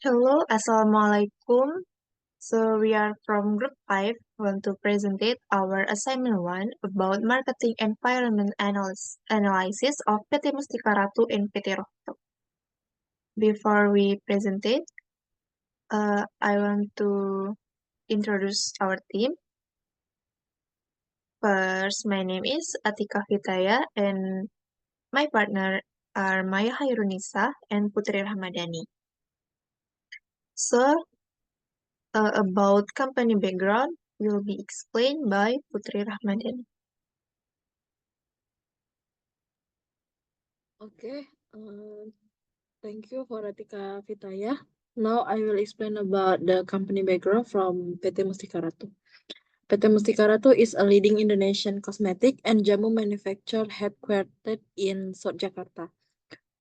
Hello, Assalamualaikum. So we are from Group 5, want to present our assignment 1 about marketing environment analysis of PT Mustika Ratu and PT Rohto. Before we present it, I want to introduce our team. First, my name is Atika Hitaya and my partner are Maya Hairunisa and Putri Rahmadani. So, about company background will be explained by Putri Rahmadani. Okay, thank you for Atika Fitaya. Now I will explain about the company background from PT Mustika Ratu. PT Mustika Ratu is a leading Indonesian cosmetic and jamu manufacturer headquartered in South Jakarta.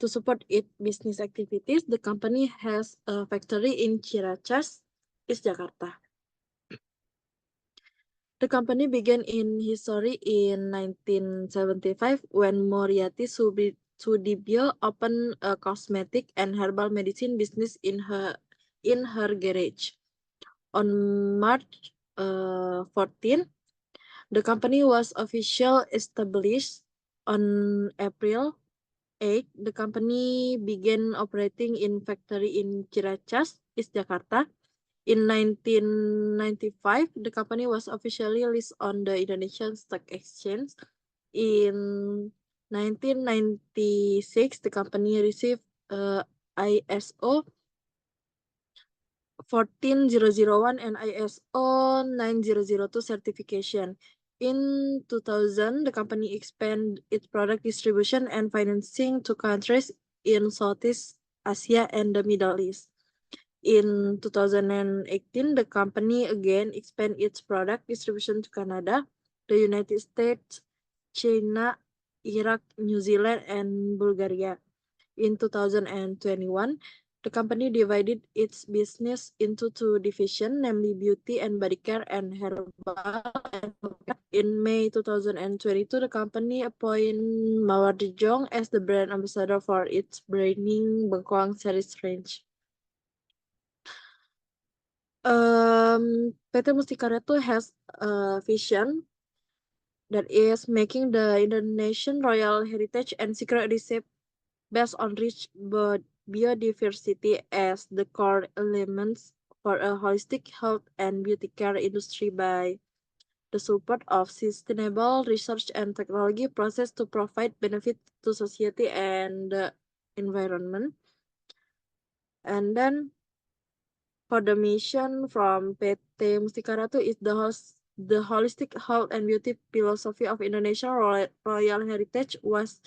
To support its business activities, the company has a factory in Ciracas, East Jakarta. The company began in history in 1975 when Moriarty Sudibyo opened a cosmetic and herbal medicine business in her garage. On March 14, the company was officially established. On April 8, the company began operating in factory in Ciracas, East Jakarta. In 1995, the company was officially listed on the Indonesian Stock Exchange. In 1996, the company received ISO 14001 and ISO 9002 certification. In 2000, the company expanded its product distribution and financing to countries in Southeast Asia and the Middle East. In 2018, the company again expanded its product distribution to Canada, the United States, China, Iraq, New Zealand, and Bulgaria. In 2021, the company divided its business into two divisions, namely beauty and body care and herbal and home care. In May 2022, the company appointed Mawar De Jong as the brand ambassador for its branding Bengkoang series range. PT Mustika Ratu has a vision that is making the Indonesian royal heritage and secret recipe based on rich biodiversity as the core elements for a holistic health and beauty care industry by the support of sustainable research and technology process to provide benefit to society and the environment. And then for the mission from PT Mustika Ratu is the holistic health and beauty philosophy of Indonesian royal heritage was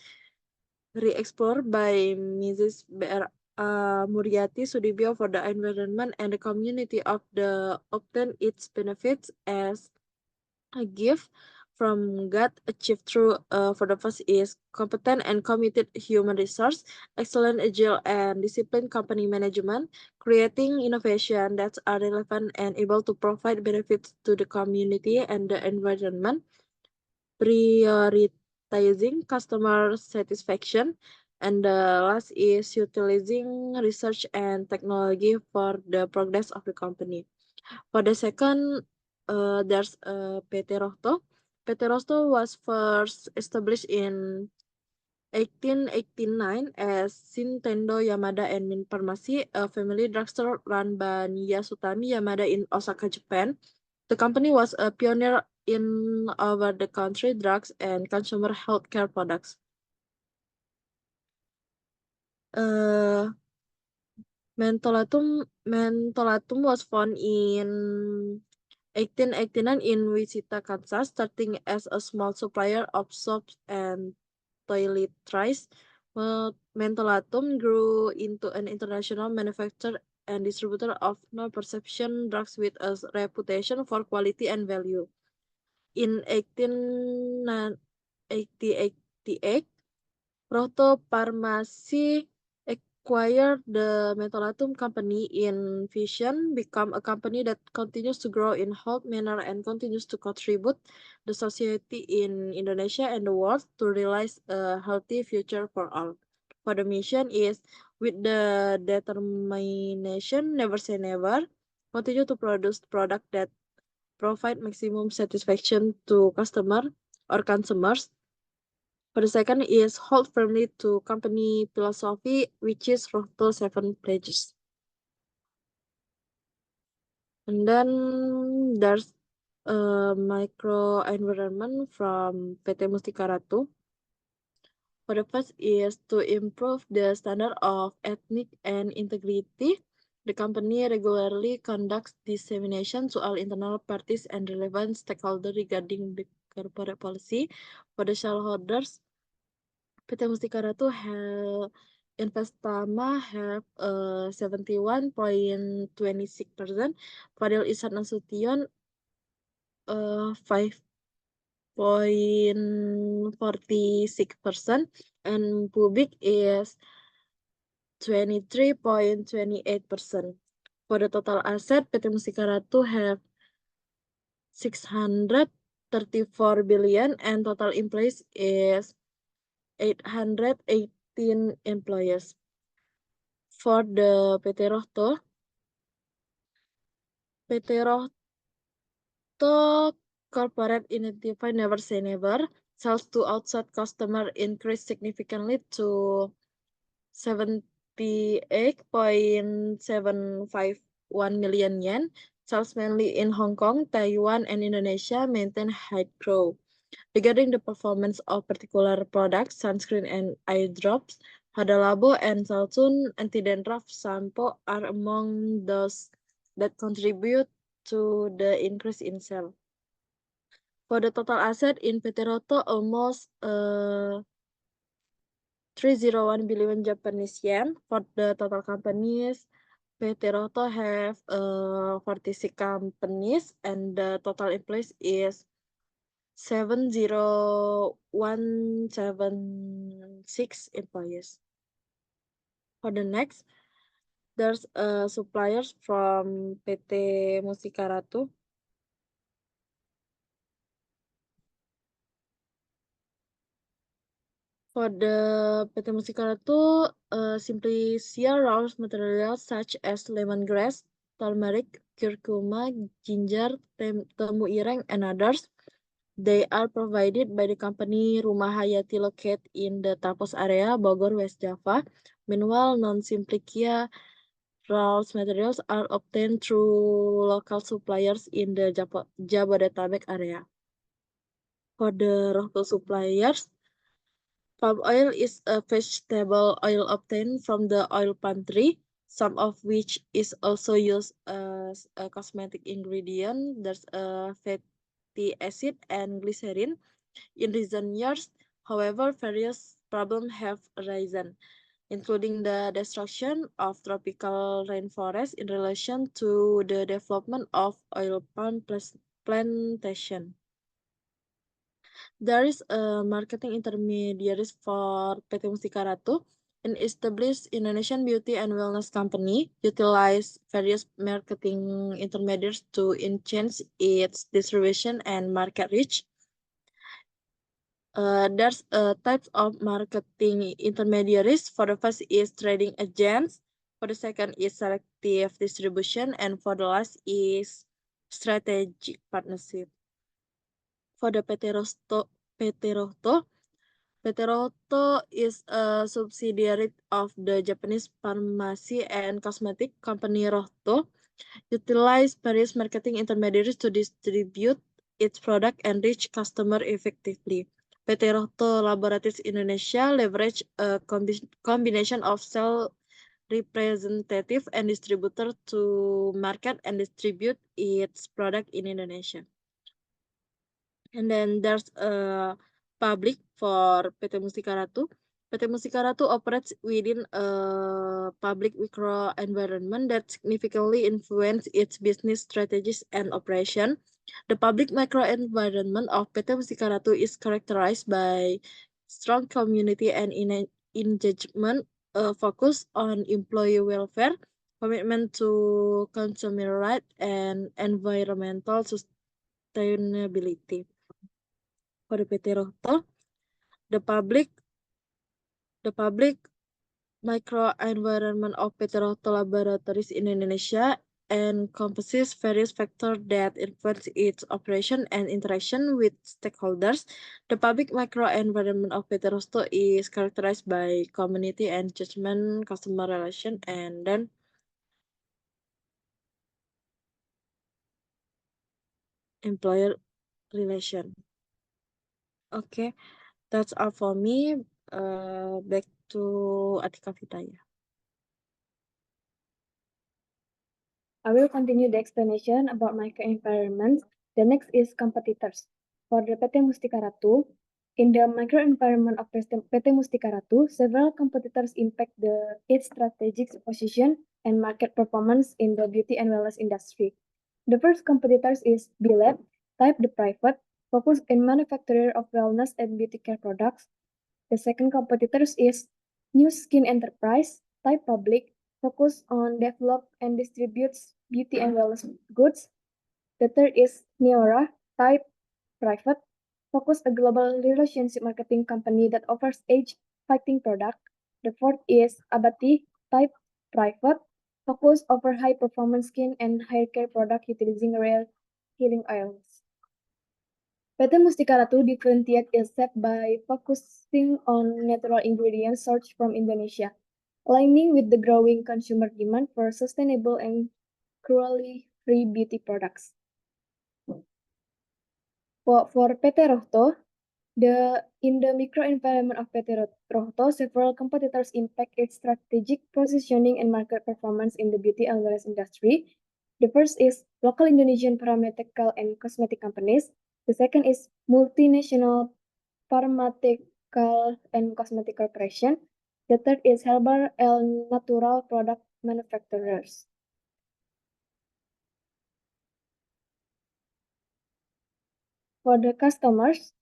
re-explored by Mrs. Muriati Sudibyo for the environment and the community of the obtain its benefits as a gift from God achieved through for the first is competent and committed human resource, excellent agile and disciplined company management, creating innovation that are relevant and able to provide benefits to the community and the environment, prioritizing customer satisfaction, and the last is utilizing research and technology for the progress of the company. For the second, there's PT Rohto. PT Rohto was first established in 1889 as Shintendo Yamada and Min Pharmacy, a family drugstore run by Yasutami Yamada in Osaka, Japan. The company was a pioneer in over-the-country drugs and consumer healthcare products. Uh, Mentolatum was found in 1889 in Wichita, Kansas, starting as a small supplier of soaps and toiletries. Mentolatum grew into an international manufacturer and distributor of no-prescription drugs with a reputation for quality and value. In 1888, Rohto Pharmacy acquired the Mentolatum company in Vision, become a company that continues to grow in health manner and continues to contribute the society in Indonesia and the world to realize a healthy future for all. For the mission is with the determination, never say never, continue to produce product that provide maximum satisfaction to customer or consumers. For the second is hold firmly to company philosophy, which is Rohto 7 pledges. And then there's a micro environment from PT Mustika Ratu. For the first is to improve the standard of ethic and integrity. The company regularly conducts dissemination to all internal parties and relevant stakeholders regarding the corporate policy. For the shareholders, PT Mustika Ratu Investama have 71.26%, Fadil Ihsan Nasution 5.46%, and Public is 23.28%. For the total asset, PT Mustika Ratu have 634 billion and total employees is 818 employees. For the PT Rohto corporate identify never say never. Sales to outside customer increased significantly to 78.751 million yen. Sales mainly in Hong Kong, Taiwan, and Indonesia maintain high growth. Regarding the performance of particular products, sunscreen and eye drops, Hada Labo and Salsun anti-dandruff shampoo are among those that contribute to the increase in sales. For the total asset in PT Rohto, almost 301 billion Japanese yen. For the total companies, PT Rohto have 46 companies and the total employees is 70176 employees. For the next, there's suppliers from PT Mustika Ratu. For the PT Mustika Ratu, simply share raw materials such as lemongrass, turmeric, curcuma, ginger, temu ireng, and others. They are provided by the company Rumah Hayati located in the Tapos area, Bogor, West Java. Meanwhile, non-Simplicia raw materials are obtained through local suppliers in the Jabodetabek area. For the Rohto suppliers, palm oil is a vegetable oil obtained from the oil palm tree, some of which is also used as a cosmetic ingredient. There's a fatty acid and glycerin. In recent years, however, various problems have arisen, including the destruction of tropical rainforests in relation to the development of oil palm plantation. There is a marketing intermediaries for PT Mustika Ratu, an established Indonesian beauty and wellness company, utilize various marketing intermediaries to enhance its distribution and market reach. There's types of marketing intermediaries. For the first is trading agents. For the second is selective distribution, and for the last is strategic partnership. For the PT Rohto is a subsidiary of the Japanese pharmacy and cosmetic company Rohto, utilize various marketing intermediaries to distribute its product and reach customer effectively. PT Rohto Laboratories Indonesia leverage a combination of sales representative and distributor to market and distribute its product in Indonesia. And then there's a public for PT Mustika Ratu. PT Mustika Ratu operates within a public micro environment that significantly influence its business strategies and operation. The public micro environment of PT Mustika Ratu is characterized by strong community and engagement, focus on employee welfare, commitment to consumer rights, and environmental sustainability. For the PT Rohto, the public microenvironment of PT Roto Laboratories in Indonesia encompasses various factors that influence its operation and interaction with stakeholders. The public microenvironment of PT Roto is characterized by community engagement, customer relation, and then employer relation. Okay, that's all for me. Back to Atika Fitaya. I will continue the explanation about microenvironments. The next is competitors. For the PT Mustika Ratu, in the microenvironment of PT Mustika Ratu, several competitors impact its strategic position and market performance in the beauty and wellness industry. The first competitors is B-Lab, type the private, focused in manufacturer of wellness and beauty care products. The second competitors is New Skin Enterprise, type public, focus on develop and distributes beauty and wellness goods. The third is Neora, type private, focus a global relationship marketing company that offers age-fighting product. The fourth is Abati, type private, focus over high-performance skin and hair care product utilizing rare healing oils. PT Mustika Ratu differentiate itself by focusing on natural ingredients sourced from Indonesia, aligning with the growing consumer demand for sustainable and cruelty-free beauty products. For PT Rohto, in the microenvironment of PT Rohto, several competitors impact its strategic positioning and market performance in the beauty and wellness industry. The first is local Indonesian pharmaceutical and cosmetic companies. The second is multinational pharmaceutical and cosmetic corporation. The third is herbal and natural product manufacturers. For the customers,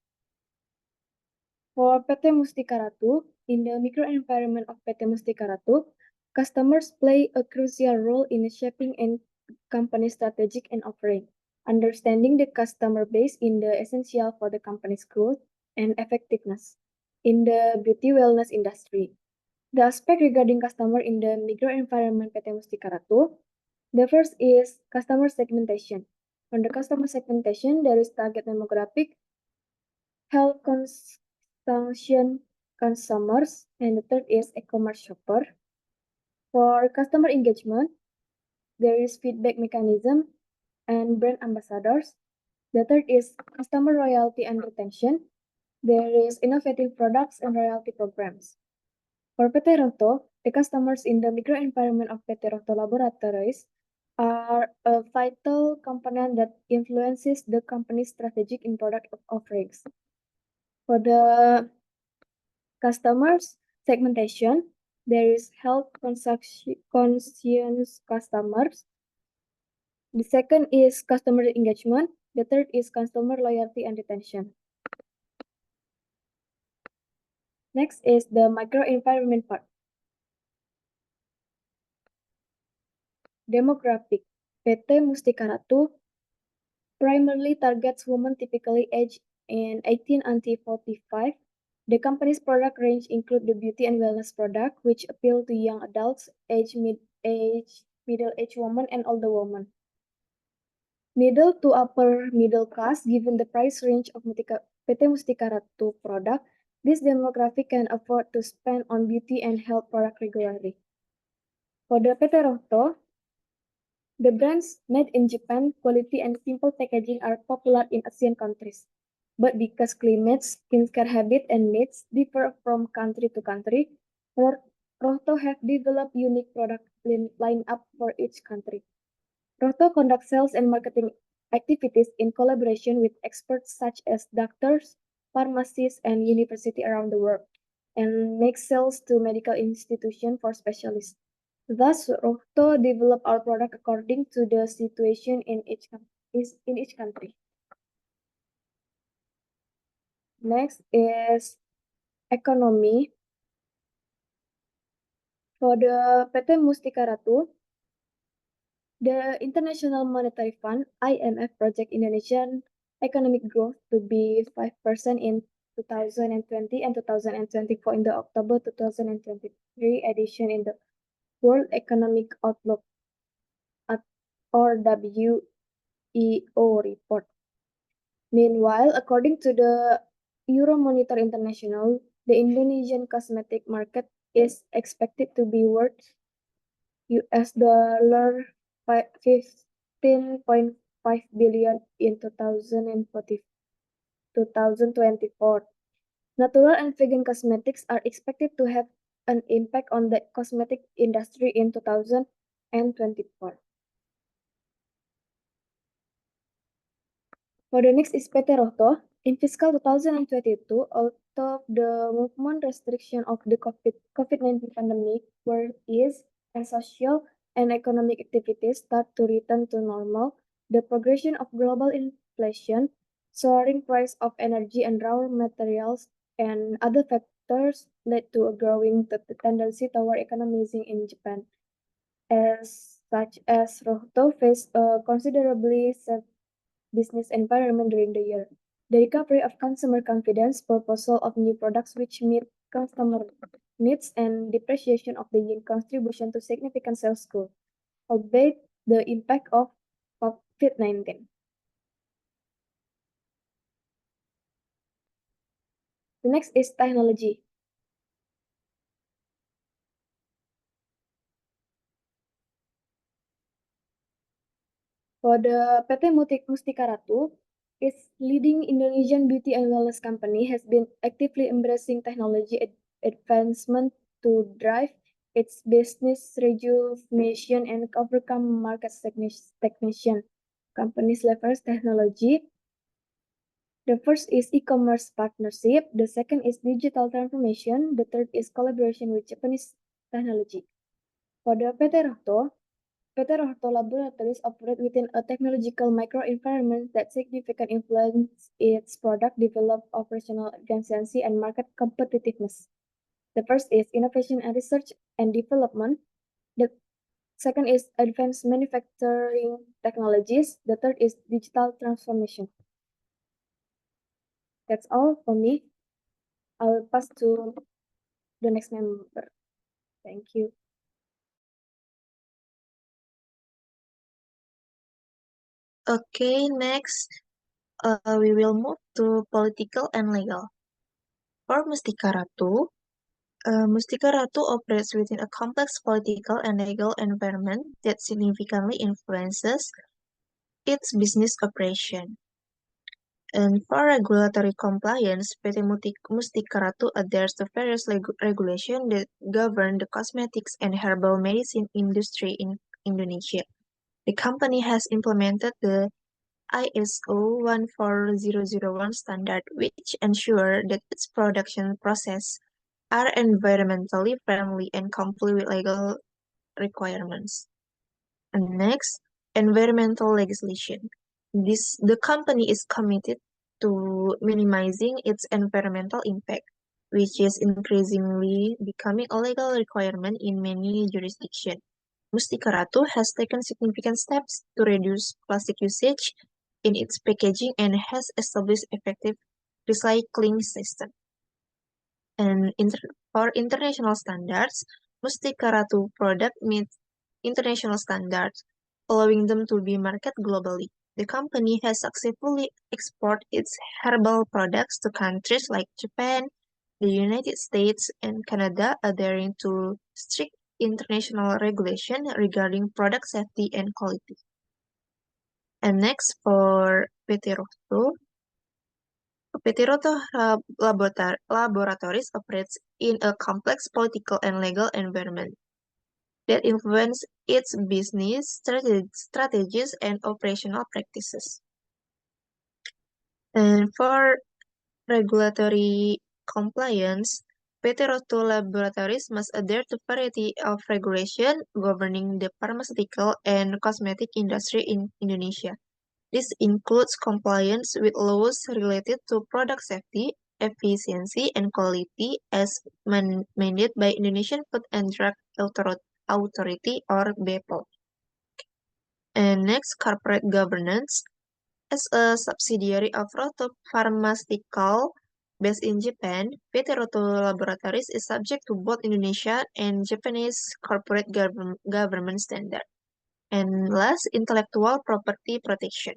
for PT Mustika Ratu, in the microenvironment of PT Mustika Ratu, customers play a crucial role in shaping a company's strategic and offering. Understanding the customer base is essential for the company's growth and effectiveness in the beauty wellness industry. The aspect regarding customer in the microenvironment PT Mustika Ratu, the first is customer segmentation. On the customer segmentation, there is target demographic, health consumption consumers, and the third is e-commerce shopper. For customer engagement, there is feedback mechanism and brand ambassadors. The third is customer loyalty and retention. There is innovative products and royalty programs. For PT Roto, the customers in the microenvironment of PT Roto Laboratories are a vital component that influences the company's strategic and product offerings. For the customers segmentation, there is health conscious customers. The second is customer engagement. The third is customer loyalty and retention. Next is the microenvironment part. Demographic. PT Mustika Ratu primarily targets women typically aged in 18 until 45. The company's product range include the beauty and wellness product, which appeal to young adults, middle-aged women, and older women. Middle to upper middle class, given the price range of PT Mustika Ratu product, this demographic can afford to spend on beauty and health product regularly. For the PT Roto, the brands made in Japan, quality and simple packaging are popular in Asian countries. But because climates, skincare habits, and needs differ from country to country, Roto have developed unique product line-up for each country. Roto conducts sales and marketing activities in collaboration with experts such as doctors, pharmacists, and universities around the world, and makes sales to medical institutions for specialists. Thus, Roto develop our product according to the situation in each country. Next is economy. For the PT Mustika Ratu, the International Monetary Fund (IMF) project Indonesian economic growth to be 5% in 2020 and 2024 in the October 2023 edition in the World Economic Outlook or WEO report. Meanwhile, according to the Euromonitor International, the Indonesian cosmetic market is expected to be worth $15.5 billion in 2024. Natural and vegan cosmetics are expected to have an impact on the cosmetic industry in 2024. For the next is PT Rohto. In fiscal 2022, out of the movement restriction of the COVID-19 pandemic were eased and social and economic activities start to return to normal, the progression of global inflation, soaring price of energy and raw materials, and other factors led to a growing tendency toward economizing in Japan. As such as Rohto faced a considerably business environment during the year. The recovery of consumer confidence, proposal of new products which meet customer needs, and depreciation of the yen contribution to significant sales growth, albeit the impact of COVID-19. The next is technology. For the PT Mustika Ratu, its leading Indonesian beauty and wellness company has been actively embracing technology advancement to drive its business rejuvenation and overcome market stagnation. Companies leverage technology. The first is e-commerce partnership. The second is digital transformation. The third is collaboration with Japanese technology. For the PT Rohto, PT Rohto Laboratories operate within a technological microenvironment that significantly influence its product development, operational efficiency, and market competitiveness. The first is innovation and research and development. The second is advanced manufacturing technologies. The third is digital transformation. That's all for me. I'll pass to the next member. Thank you. Okay, next, we will move to political and legal. For Mustika Ratu, Mustika Ratu operates within a complex political and legal environment that significantly influences its business operation. And for regulatory compliance, PT Mustika Ratu adheres to various regulations that govern the cosmetics and herbal medicine industry in Indonesia. The company has implemented the ISO 14001 standard, which ensure that its production process are environmentally friendly and comply with legal requirements. And next, environmental legislation. The company is committed to minimizing its environmental impact, which is increasingly becoming a legal requirement in many jurisdictions. Mustika Ratu has taken significant steps to reduce plastic usage in its packaging and has established effective recycling system. And for international standards, Mustika Ratu product meets international standards, allowing them to be marketed globally. The company has successfully exported its herbal products to countries like Japan, the United States, and Canada, adhering to strict international regulation regarding product safety and quality. And next, for PT Rohto, PT Rohto Laboratories operates in a complex political and legal environment that influence its business strategies and operational practices. And for regulatory compliance, PT Rohto Laboratories must adhere to variety of regulation governing the pharmaceutical and cosmetic industry in Indonesia. This includes compliance with laws related to product safety, efficiency, and quality as mandated by Indonesian Food and Drug Authority or BPOM. And next, corporate governance. As a subsidiary of Rohto Pharmaceutical, Based in Japan, PT Roto Laboratories is subject to both Indonesian and Japanese corporate government standard. And last, intellectual property protection.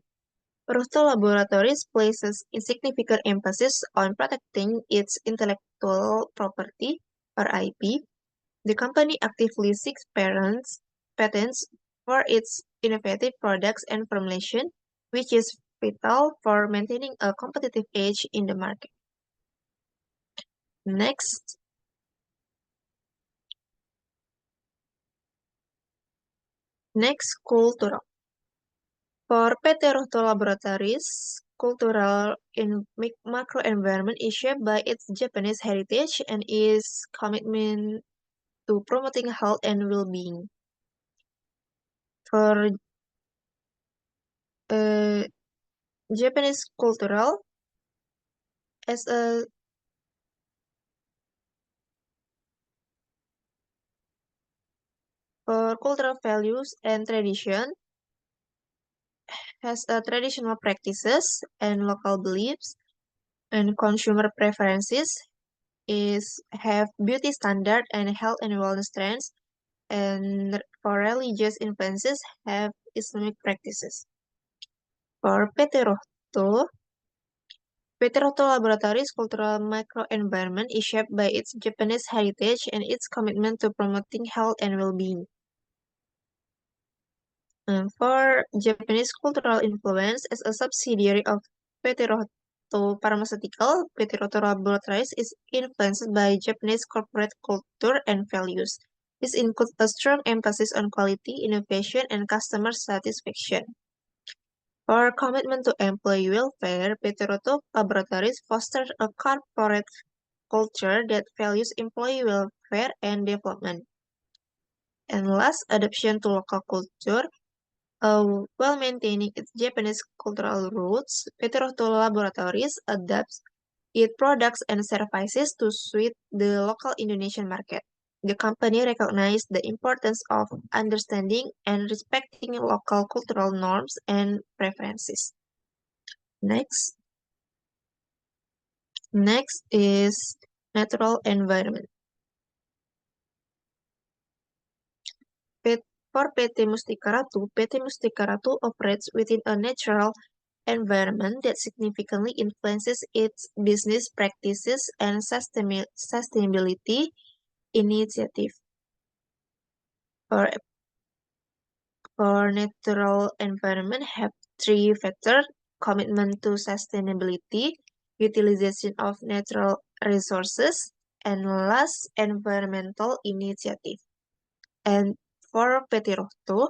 Roto Laboratories places a significant emphasis on protecting its intellectual property, or IP. The company actively seeks patents for its innovative products and formulation, which is vital for maintaining a competitive edge in the market. Next, cultural. For PT Roto Laboratories, cultural macro environment is shaped by its Japanese heritage and its commitment to promoting health and well-being. For Japanese cultural, as a for cultural values and tradition, has traditional practices and local beliefs, and consumer preferences have beauty standard and health and wellness trends, and for religious influences have Islamic practices. For PT Roto Laboratories' cultural microenvironment is shaped by its Japanese heritage and its commitment to promoting health and well-being. For Japanese cultural influence, as a subsidiary of PT Roto Pharmaceutical, PT Roto Laboratories is influenced by Japanese corporate culture and values. This includes a strong emphasis on quality, innovation, and customer satisfaction. For commitment to employee welfare, PT Roto Laboratories fosters a corporate culture that values employee welfare and development. And last, adaptation to local culture. While maintaining its Japanese cultural roots, PT Roto Laboratories adapts its products and services to suit the local Indonesian market. The company recognizes the importance of understanding and respecting local cultural norms and preferences. Next is natural environment. For PT Mustika Ratu operates within a natural environment that significantly influences its business practices and sustainability initiative. For natural environment have three factors: commitment to sustainability, utilization of natural resources, and last, environmental initiative. And for PT Roto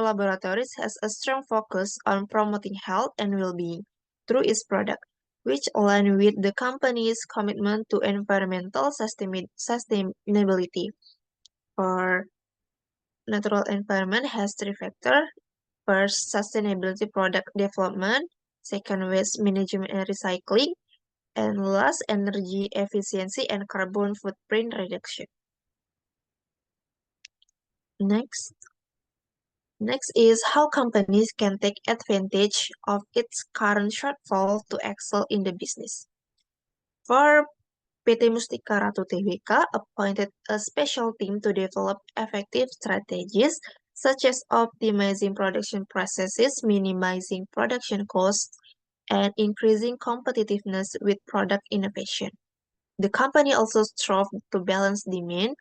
Laboratories has a strong focus on promoting health and well-being through its product, which align with the company's commitment to environmental sustainability. For natural environment has three factors. First, sustainability product development. Second, waste management and recycling. And last, energy efficiency and carbon footprint reduction. Next is how companies can take advantage of its current shortfall to excel in the business. For PT Mustika Ratu Tbk appointed a special team to develop effective strategies such as optimizing production processes, minimizing production costs, and increasing competitiveness with product innovation. The company also strove to balance demand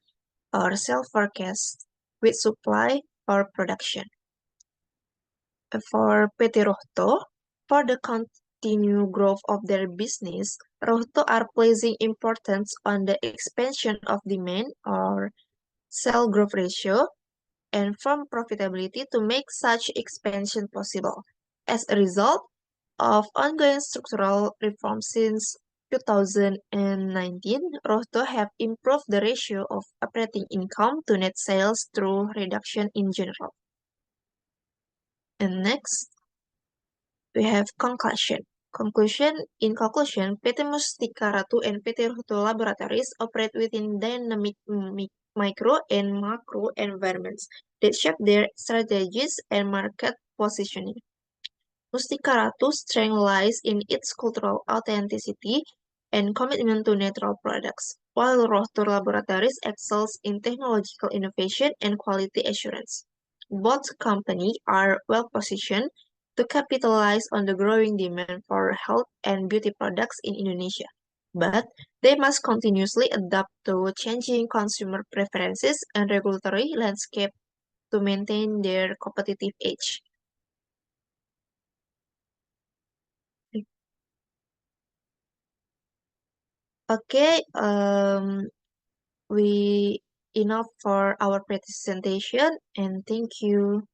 or sales forecast with supply or production. For PT Rohto, for the continued growth of their business, Rohto are placing importance on the expansion of demand or sell growth ratio and firm profitability to make such expansion possible. As a result of ongoing structural reforms since 2019, Rohto have improved the ratio of operating income to net sales through reduction in general. And next, we have conclusion. In conclusion, PT Mustika Ratu and PT Roto Laboratories operate within dynamic micro and macro environments that shape their strategies and market positioning. Mustika Ratu's strength lies in its cultural authenticity and commitment to natural products, while Rotor Laboratories excels in technological innovation and quality assurance. Both companies are well positioned to capitalize on the growing demand for health and beauty products in Indonesia. But they must continuously adapt to changing consumer preferences and regulatory landscape to maintain their competitive edge. Okay, we enough for our presentation and thank you.